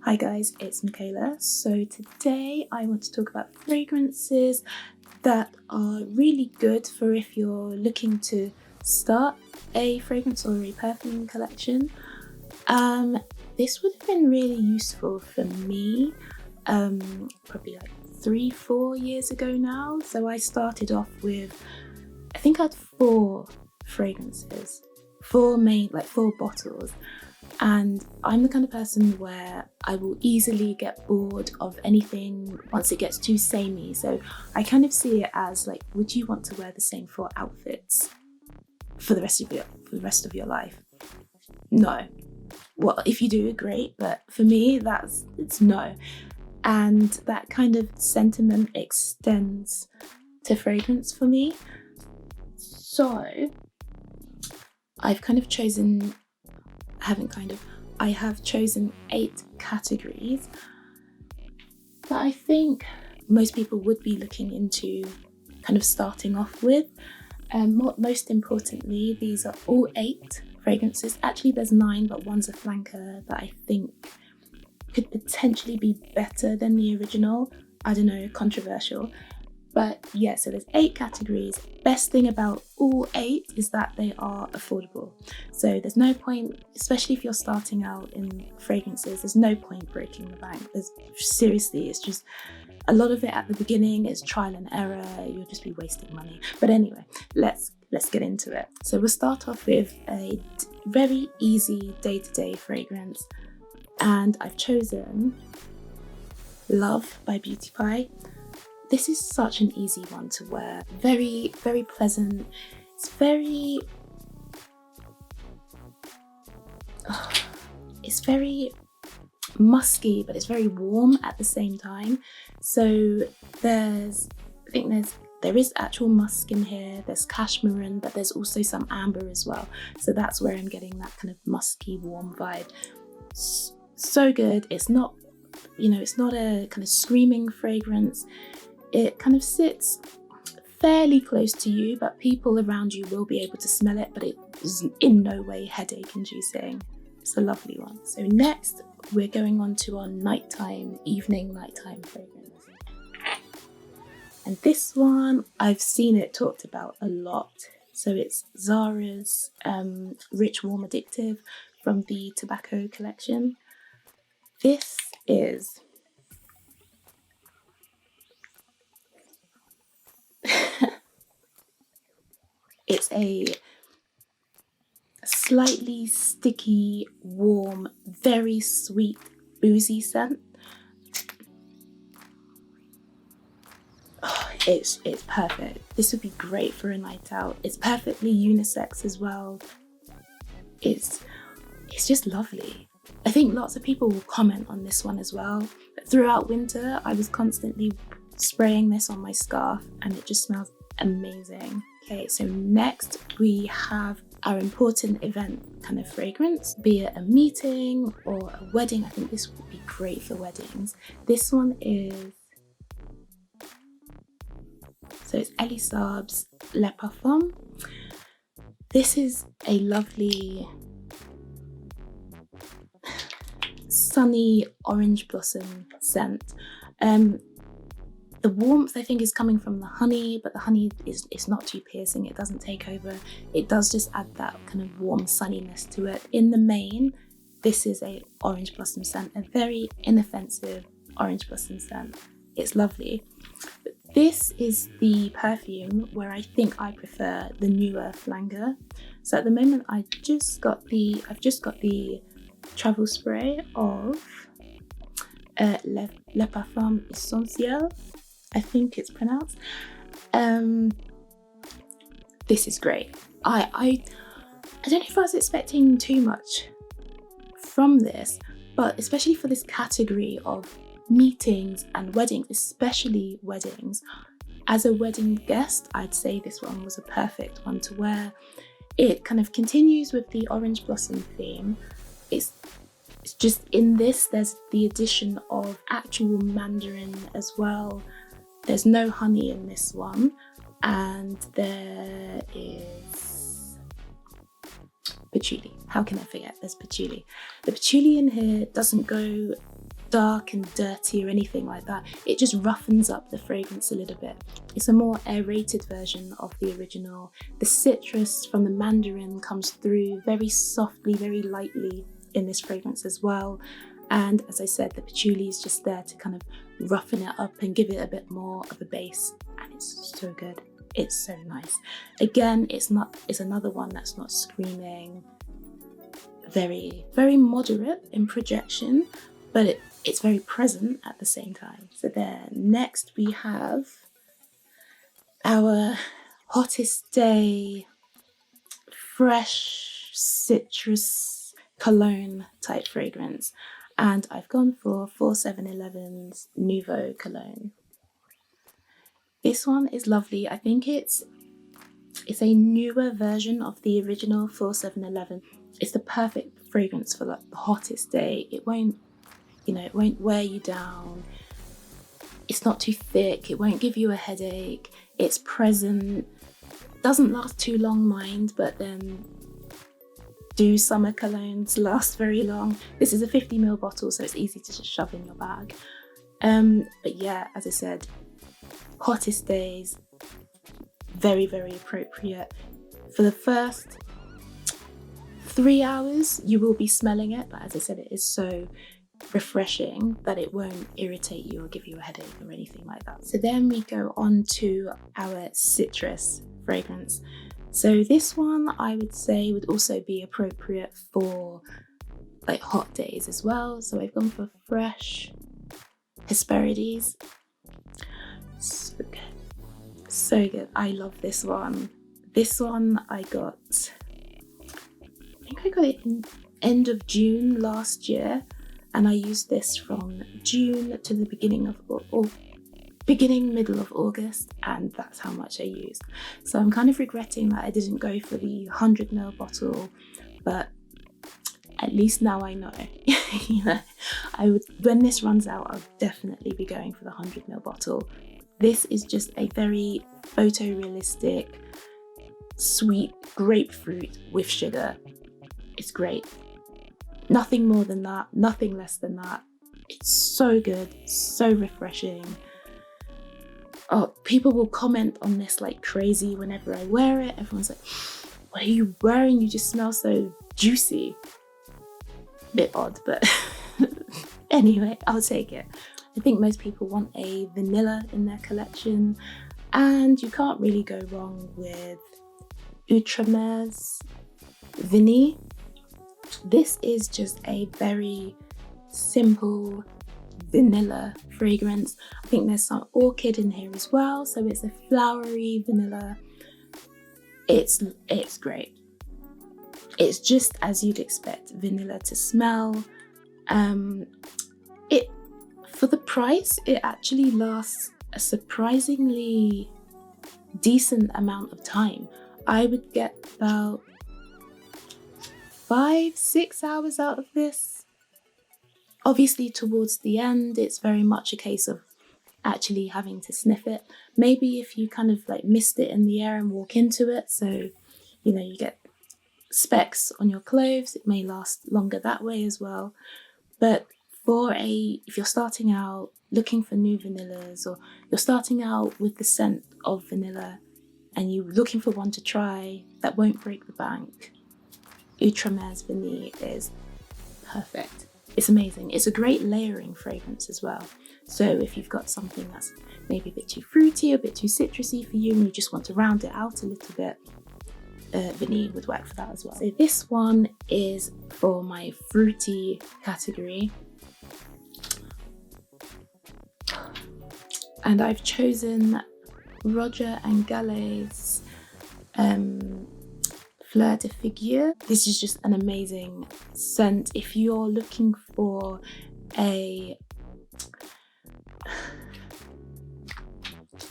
Hi guys, it's Michaela. So today I want to talk about fragrances that are really good for if you're looking to start a fragrance or a perfume collection. This would have been really useful for me probably like 3-4 years ago now. So I started off with, I think I had 4 fragrances, 4 bottles. And I'm the kind of person where I will easily get bored of anything once it gets too samey. So I kind of see it as like, would you want to wear the same 4 outfits for the rest of your life? No. Well, if you do, great. But for me, it's no. And that kind of sentiment extends to fragrance for me. So I have chosen 8 categories that I think most people would be looking into kind of starting off with. Most importantly, these are all 8 fragrances. Actually, there's 9, but one's a flanker that I think could potentially be better than the original. I don't know, controversial. But yeah, so there's 8 categories. Best thing about all 8 is that they are affordable. So there's no point, especially if you're starting out in fragrances, there's no point breaking the bank. Seriously, it's just a lot of it at the beginning is trial and error. You'll just be wasting money. But anyway, let's get into it. So we'll start off with a very easy day-to-day fragrance. And I've chosen Love by Beauty Pie. This is such an easy one to wear. Very, very pleasant. It's very musky, but it's very warm at the same time. So there is actual musk in here. There's cashmere, but there's also some amber as well. So that's where I'm getting that kind of musky, warm vibe. So good. It's not a kind of screaming fragrance. It kind of sits fairly close to you, but people around you will be able to smell it, but it is in no way headache inducing. It's a lovely one. So next, we're going on to our nighttime fragrance. And this one, I've seen it talked about a lot. So it's Zara's Rich Warm Addictive from the Tobacco collection. This is it's a slightly sticky, warm, very sweet, boozy scent. Oh, it's perfect. This would be great for a night out. It's perfectly unisex as well. It's just lovely. I think lots of people will comment on this one as well. Throughout winter, I was constantly spraying this on my scarf and it just smells amazing. Okay, so next we have our important event kind of fragrance, be it a meeting or a wedding. I think this would be great for weddings. This one is, so it's Elie Saab's Le Parfum. This is a lovely sunny orange blossom scent. The warmth, I think, is coming from the honey, but the honey is not too piercing. It doesn't take over. It does just add that kind of warm sunniness to it. In the main, this is a orange blossom scent, a very inoffensive orange blossom scent. It's lovely. But this is the perfume where I think I prefer the newer flanger. So at the moment, I've just got the travel spray of Le Parfum Essentiel, I think it's pronounced. This is great. I don't know if I was expecting too much from this, but especially for this category of meetings and weddings, especially weddings, as a wedding guest, I'd say this one was a perfect one to wear. It kind of continues with the orange blossom theme. It's just in this, there's the addition of actual mandarin as well. There's no honey in this one, and there is patchouli. How can I forget? There's patchouli. The patchouli in here doesn't go dark and dirty or anything like that. It just roughens up the fragrance a little bit. It's a more aerated version of the original. The citrus from the mandarin comes through very softly, very lightly in this fragrance as well. And as I said, the patchouli is just there to kind of roughen it up and give it a bit more of a base. And it's so good. It's so nice. Again, it's another one that's not screaming, very, very moderate in projection, but it's very present at the same time. So then next we have our hottest day fresh citrus cologne type fragrance. And I've gone for 4711's Nouveau cologne. This one is lovely. I think it's a newer version of the original 4711. It's the perfect fragrance for like the hottest day. It won't wear you down. It's not too thick. It won't give you a headache. It's present. Doesn't last too long, mind, but then do summer colognes last very long? This is a 50ml bottle, so it's easy to just shove in your bag. But yeah, as I said, hottest days, very, very appropriate. For the first 3 hours, you will be smelling it, but as I said, it is so refreshing that it won't irritate you or give you a headache or anything like that. So then we go on to our citrus fragrance. So this one I would say would also be appropriate for like hot days as well. So I've gone for fresh Hesperides. So good. So good. I love this one. This one I think I got it in end of June last year, and I used this from June to the middle of August, and that's how much I used. So I'm kind of regretting that I didn't go for the 100ml bottle, but at least now I know. When this runs out, I'll definitely be going for the 100ml bottle. This is just a very photorealistic, sweet grapefruit with sugar. It's great. Nothing more than that, nothing less than that. It's so good, so refreshing. Oh, people will comment on this like crazy whenever I wear it. Everyone's like, what are you wearing? You just smell so juicy. Bit odd, but anyway, I'll take it. I think most people want a vanilla in their collection, and you can't really go wrong with Outremer's Vanille. This is just a very simple vanilla fragrance. I think there's some orchid in here as well, so it's a flowery vanilla. It's great. It's just as you'd expect vanilla to smell. For the price, it actually lasts a surprisingly decent amount of time. I would get about 5-6 hours out of this. Obviously towards the end, it's very much a case of actually having to sniff it. Maybe if you kind of like mist it in the air and walk into it, so you get specks on your clothes, it may last longer that way as well. But if you're starting out looking for new vanillas, or you're starting out with the scent of vanilla and you're looking for one to try that won't break the bank, Outremer's Vanille is perfect. It's amazing. It's a great layering fragrance as well. So if you've got something that's maybe a bit too fruity, a bit too citrusy for you, and you just want to round it out a little bit, Vanille would work for that as well. So this one is for my fruity category. And I've chosen Roger Gallet's Fleur de Figuier. This is just an amazing scent. If you're looking for a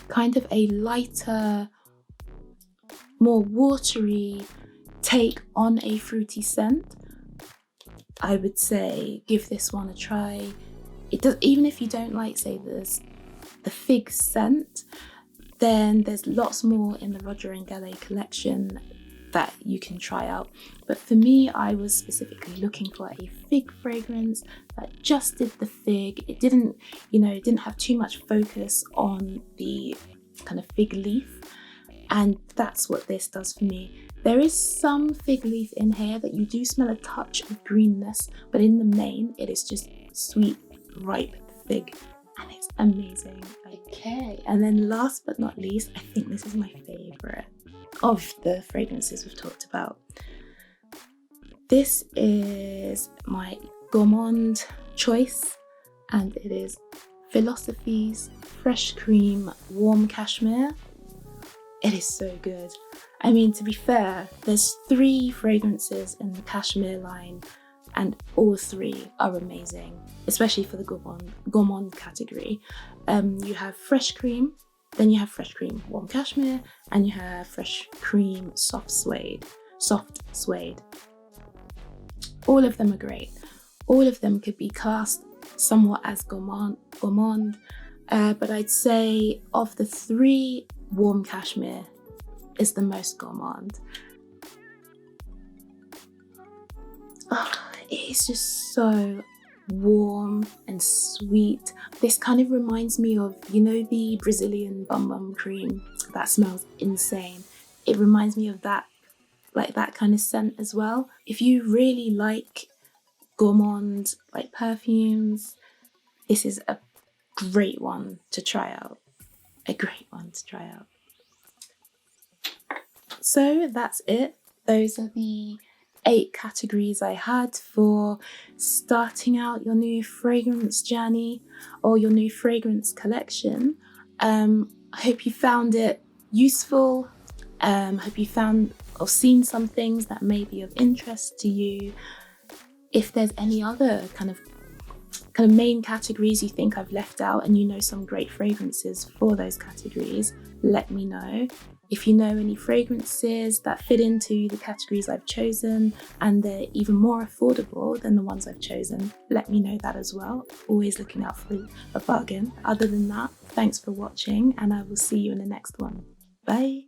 kind of a lighter, more watery take on a fruity scent, I would say give this one a try. It does, even if you don't like, say, the fig scent, then there's lots more in the Roger Gallet collection that you can try out. But for me, I was specifically looking for a fig fragrance that just did the fig. It didn't, it didn't have too much focus on the kind of fig leaf. And that's what this does for me. There is some fig leaf in here that you do smell a touch of greenness, but in the main, it is just sweet, ripe fig, and it's amazing. Okay, and then last but not least, I think this is my favorite of the fragrances we've talked about. This is my Gourmand choice, and it is Philosophy's Fresh Cream Warm Cashmere. It is so good. I mean, to be fair, there's 3 fragrances in the Cashmere line, and all 3 are amazing, especially for the Gourmand category. You have Fresh Cream, then you have Fresh Cream Warm Cashmere, and you have Fresh Cream Soft Suede. All of them are great. All of them could be classed somewhat as gourmand, but I'd say of the 3, Warm Cashmere is the most gourmand. It is just so warm and sweet. This kind of reminds me of, the Brazilian bum cream that smells insane. It reminds me of that, like that kind of scent as well. If you really like gourmand, like perfumes, this is a great one to try out. So that's it. Those are the 8 categories I had for starting out your new fragrance journey or your new fragrance collection. I hope you found it useful. Hope you found or seen some things that may be of interest to you. If there's any other kind of main categories you think I've left out and you know some great fragrances for those categories, let me know. If you know any fragrances that fit into the categories I've chosen and they're even more affordable than the ones I've chosen, let me know that as well. Always looking out for a bargain. Other than that, thanks for watching, and I will see you in the next one. Bye.